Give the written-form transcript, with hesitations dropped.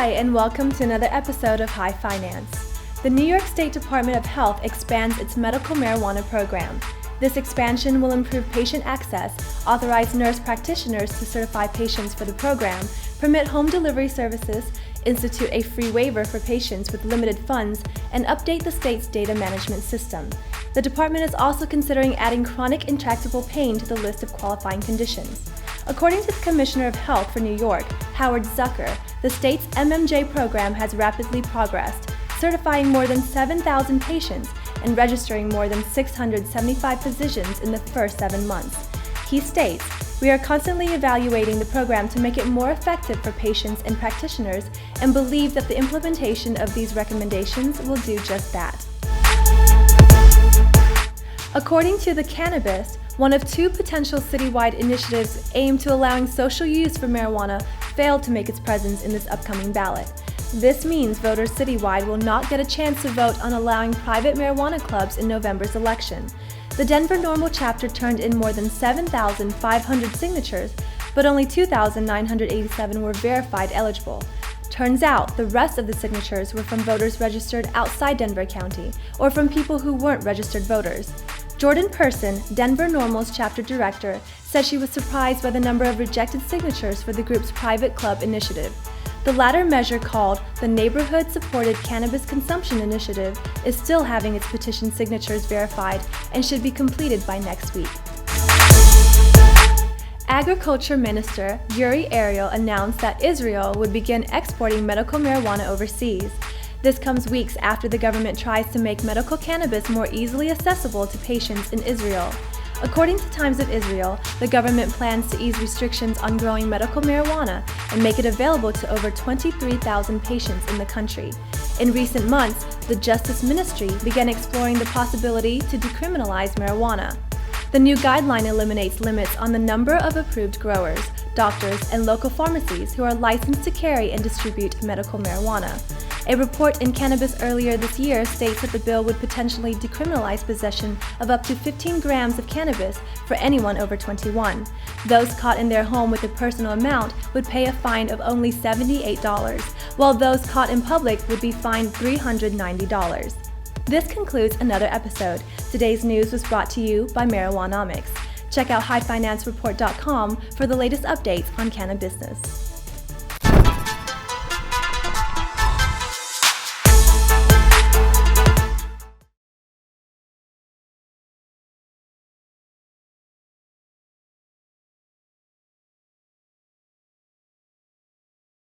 Hi, and welcome to another episode of High Finance. The New York State Department of Health expands its medical marijuana program. This expansion will improve patient access, authorize nurse practitioners to certify patients for the program, permit home delivery services, institute a free waiver for patients with limited funds, and update the state's data management system. The department is also considering adding chronic intractable pain to the list of qualifying conditions. According to the Commissioner of Health for New York, Howard Zucker, the state's MMJ program has rapidly progressed, certifying more than 7,000 patients and registering more than 675 physicians in the first 7 months. He states, "We are constantly evaluating the program to make it more effective for patients and practitioners and believe that the implementation of these recommendations will do just that." According to the Cannabis, one of 2 potential citywide initiatives aimed to allowing social use for marijuana failed to make its presence in this upcoming ballot. This means voters citywide will not get a chance to vote on allowing private marijuana clubs in November's election. The Denver NORML chapter turned in more than 7,500 signatures, but only 2,987 were verified eligible. Turns out, the rest of the signatures were from voters registered outside Denver County, or from people who weren't registered voters. Jordan Person, Denver NORML's chapter director, said she was surprised by the number of rejected signatures for the group's private club initiative. The latter measure, called the Neighborhood Supported Cannabis Consumption Initiative, is still having its petition signatures verified and should be completed by next week. Agriculture Minister Uri Ariel announced that Israel would begin exporting medical marijuana overseas. This comes weeks after the government tries to make medical cannabis more easily accessible to patients in Israel. According to Times of Israel, the government plans to ease restrictions on growing medical marijuana and make it available to over 23,000 patients in the country. In recent months, the Justice Ministry began exploring the possibility to decriminalize marijuana. The new guideline eliminates limits on the number of approved growers, doctors, and local pharmacies who are licensed to carry and distribute medical marijuana. A report in Cannabis earlier this year states that the bill would potentially decriminalize possession of up to 15 grams of cannabis for anyone over 21. Those caught in their home with a personal amount would pay a fine of only $78, while those caught in public would be fined $390. This concludes another episode. Today's news was brought to you by Marijuanomics. Check out highfinancereport.com for the latest updates on cannabis business.